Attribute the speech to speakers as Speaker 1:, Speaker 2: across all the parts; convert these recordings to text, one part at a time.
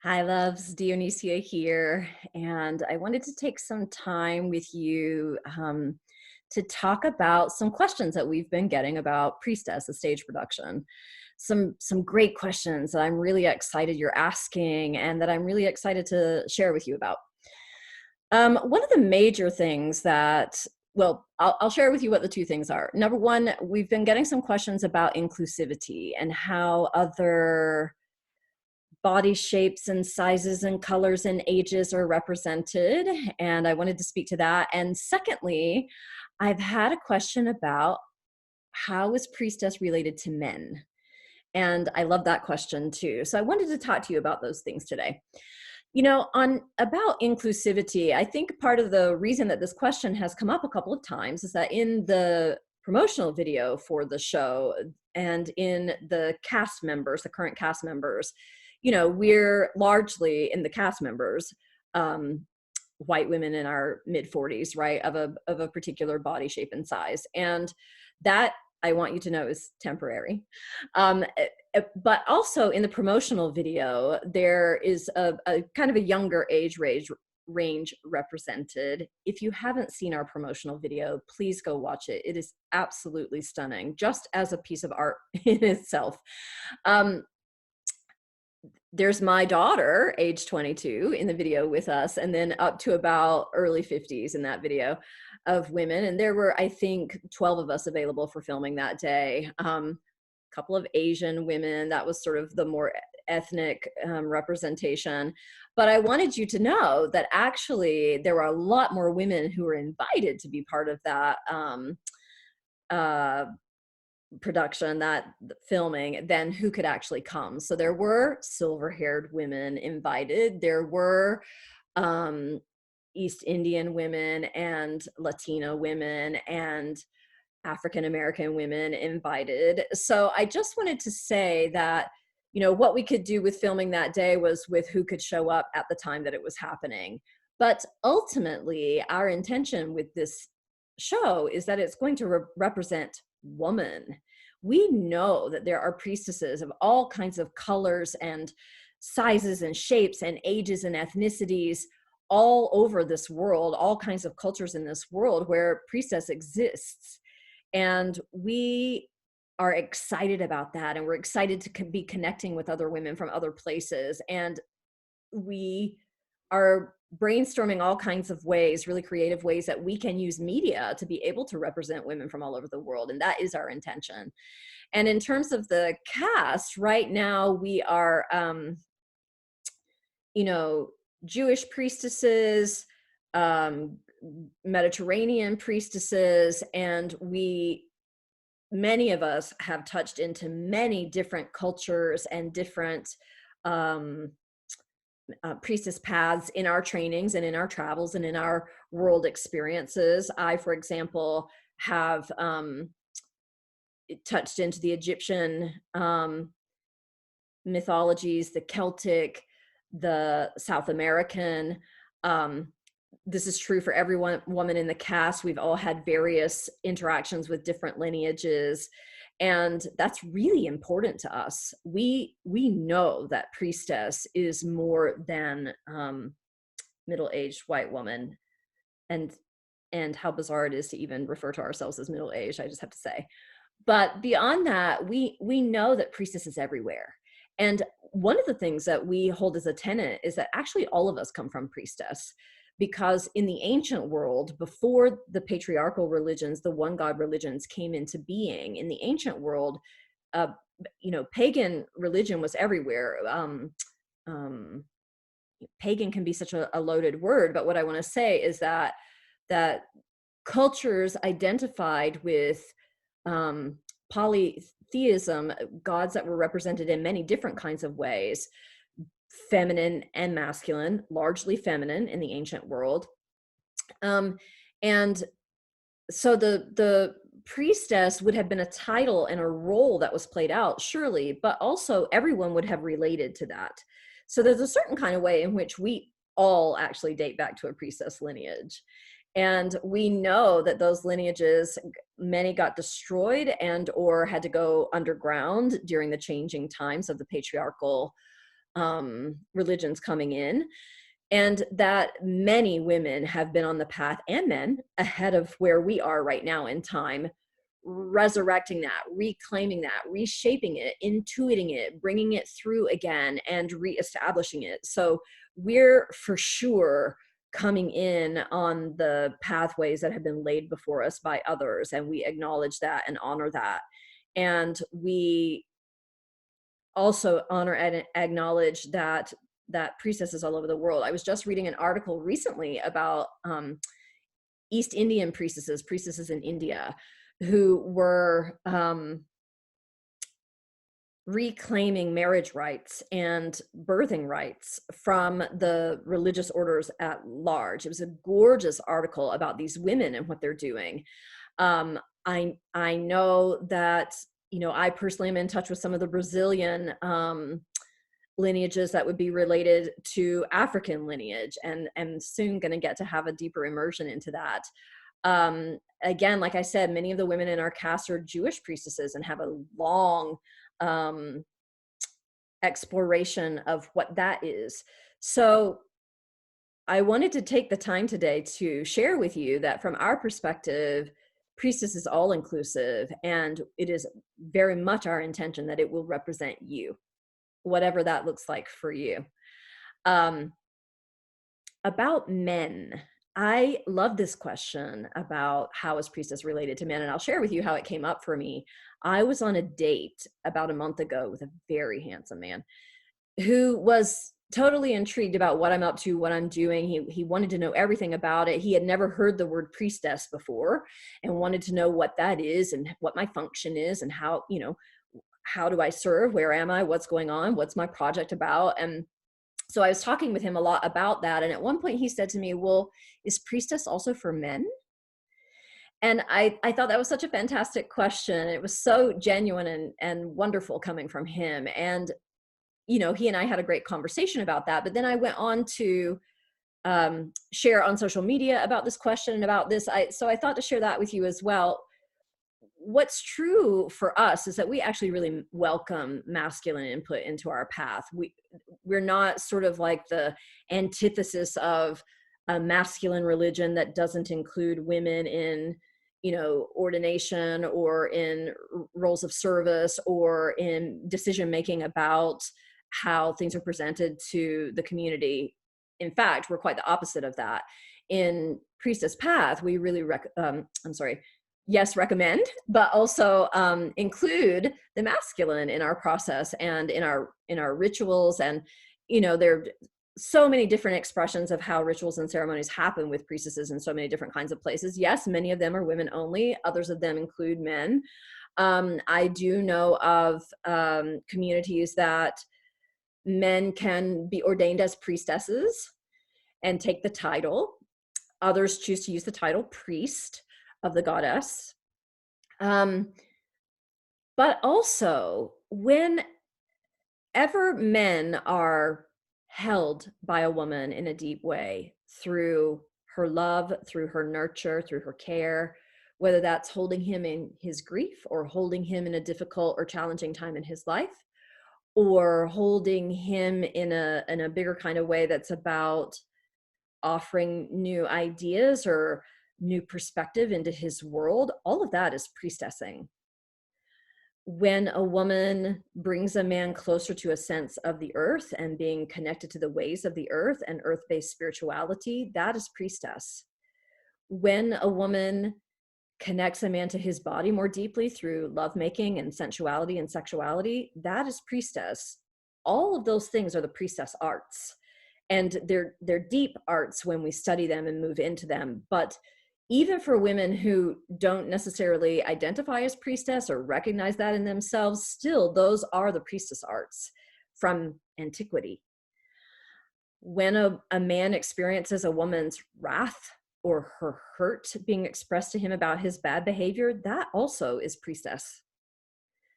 Speaker 1: Hi, loves. Dionysia here. And I wanted to take some time with you to talk about some questions that we've been getting about Priestess, the stage production. Some great questions that I'm really excited you're asking and that I'm really excited to share with you about. One of the major things I'll share with you what the two things are. Number one, we've been getting some questions about inclusivity and how other body shapes and sizes and colors and ages are represented. And I wanted to speak to that. And secondly, I've had a question about how is Priestess related to men? And I love that question too. So I wanted to talk to you about those things today. On about inclusivity, I think part of the reason that this question has come up a couple of times is that in the promotional video for the show and in the cast members, the current cast members, we're largely in the cast members, white women in our mid 40s, right, of a particular body shape and size. And that, I want you to know, is temporary. But also in the promotional video, there is a kind of a younger age range represented. If you haven't seen our promotional video, please go watch it. It is absolutely stunning, just as a piece of art in itself. There's my daughter, age 22, in the video with us, and then up to about early 50s in that video of women. And there were, I think, 12 of us available for filming that day. A couple of Asian women. That was sort of the more ethnic representation. But I wanted you to know that actually there were a lot more women who were invited to be part of that production, that filming, than who could actually come. So there were silver-haired women invited. There were East Indian women and Latino women and African American women invited. So I just wanted to say that, what we could do with filming that day was with who could show up at the time that it was happening. But ultimately, our intention with this show is that it's going to represent woman. We know that there are priestesses of all kinds of colors and sizes and shapes and ages and ethnicities all over this world, all kinds of cultures in this world where priestess exists. And we are excited about that. And we're excited to be connecting with other women from other places. And we are brainstorming all kinds of ways, really creative ways that we can use media to be able to represent women from all over the world. And that is our intention. And in terms of the cast, right now we are, Jewish priestesses, Mediterranean priestesses, and many of us have touched into many different cultures and different priestess paths in our trainings and in our travels and in our world experiences. I, for example, have touched into the Egyptian mythologies, the Celtic, the South American. This is true for every woman in the cast. We've all had various interactions with different lineages, and that's really important to us. We know that priestess is more than middle-aged white woman, and how bizarre it is to even refer to ourselves as middle-aged, I just have to say. But beyond that, we know that priestess is everywhere. And one of the things that we hold as a tenet is that actually all of us come from priestess. Because in the ancient world, before the patriarchal religions, the one God religions came into being, in the ancient world, pagan religion was everywhere. Pagan can be such a loaded word, but what I want to say is that cultures identified with polytheism, gods that were represented in many different kinds of ways, feminine and masculine, largely feminine in the ancient world. And so the priestess would have been a title and a role that was played out, surely, but also everyone would have related to that. So there's a certain kind of way in which we all actually date back to a priestess lineage. And we know that those lineages, many got destroyed and or had to go underground during the changing times of the patriarchal religions coming in, and that many women have been on the path, and men, ahead of where we are right now in time, resurrecting that, reclaiming that, reshaping it, intuiting it, bringing it through again, and reestablishing it. So we're for sure coming in on the pathways that have been laid before us by others, and we acknowledge that and honor that. And we also honor and acknowledge that priestesses all over the world. I was just reading an article recently about East Indian priestesses in India, who were reclaiming marriage rights and birthing rights from the religious orders at large. It was a gorgeous article about these women and what they're doing. I know that, I personally am in touch with some of the Brazilian lineages that would be related to African lineage, and soon going to get to have a deeper immersion into that. Again, like I said, many of the women in our cast are Jewish priestesses and have a long exploration of what that is. So I wanted to take the time today to share with you that from our perspective, Priestess is all inclusive, and it is very much our intention that it will represent you, whatever that looks like for you. About men, I love this question about how is Priestess related to men, and I'll share with you how it came up for me. I was on a date about a month ago with a very handsome man who was totally intrigued about what I'm up to, what I'm doing. He wanted to know everything about it. He had never heard the word priestess before and wanted to know what that is and what my function is and how do I serve? Where am I? What's going on? What's my project about? And so I was talking with him a lot about that. And at one point he said to me, well, is priestess also for men? And I thought that was such a fantastic question. It was so genuine and wonderful coming from him. And he and I had a great conversation about that. But then I went on to share on social media about this question and about this. So I thought to share that with you as well. What's true for us is that we actually really welcome masculine input into our path. We're not sort of like the antithesis of a masculine religion that doesn't include women in ordination or in roles of service or in decision making about how things are presented to the community. In fact, we're quite the opposite of that. In Priestess Path, we really recommend, but also include the masculine in our process and in our rituals. And there are so many different expressions of how rituals and ceremonies happen with priestesses in so many different kinds of places. Yes, many of them are women only. Others of them include men. I do know of communities that men can be ordained as priestesses and take the title. Others choose to use the title priest of the goddess. But also, whenever men are held by a woman in a deep way through her love, through her nurture, through her care, whether that's holding him in his grief or holding him in a difficult or challenging time in his life, or holding him in a bigger kind of way that's about offering new ideas or new perspective into his world, all of that is priestessing. When a woman brings a man closer to a sense of the earth and being connected to the ways of the earth and earth-based spirituality, that is priestess. When a woman connects a man to his body more deeply through lovemaking and sensuality and sexuality, that is priestess. All of those things are the priestess arts. And they're deep arts when we study them and move into them. But even for women who don't necessarily identify as priestess or recognize that in themselves, still those are the priestess arts from antiquity. When a man experiences a woman's wrath or her hurt being expressed to him about his bad behavior, that also is priestess.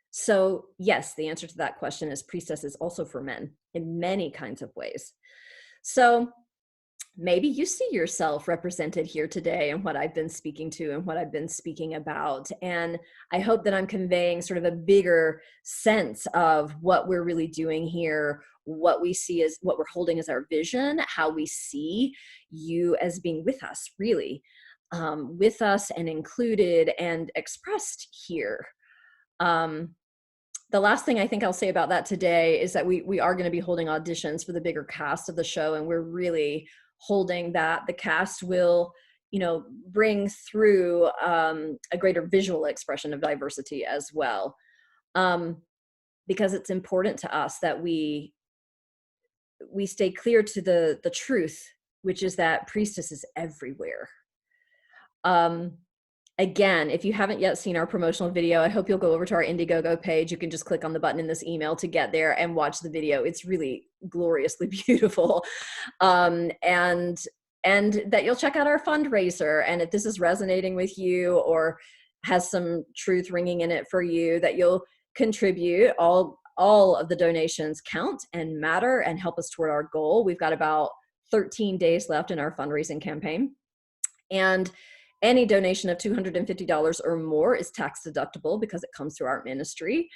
Speaker 1: So yes, the answer to that question is priestess is also for men in many kinds of ways. So maybe you see yourself represented here today in what I've been speaking to and what I've been speaking about. And I hope that I'm conveying sort of a bigger sense of what we're really doing here, what we see as what we're holding as our vision, how we see you as being with us, really, with us and included and expressed here. Um, the last thing I think I'll say about that today is that we are going to be holding auditions for the bigger cast of the show, and we're really holding that the cast will, bring through a greater visual expression of diversity as well, um, because it's important to us that we stay clear to the truth, which is that Priestess is everywhere. Um, Again, if you haven't yet seen our promotional video, I hope you'll go over to our Indiegogo page. You can just click on the button in this email to get there and watch the video. It's really gloriously beautiful. And that you'll check out our fundraiser. And if this is resonating with you or has some truth ringing in it for you, that you'll contribute. All of the donations count and matter and help us toward our goal. We've got about 13 days left in our fundraising campaign. And any donation of $250 or more is tax deductible because it comes through our ministry.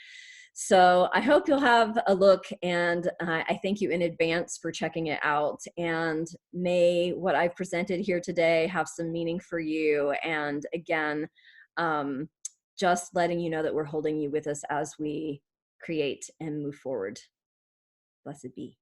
Speaker 1: So I hope you'll have a look, and I thank you in advance for checking it out. And may what I've presented here today have some meaning for you. And again, just letting you know that we're holding you with us as we create and move forward. Blessed be.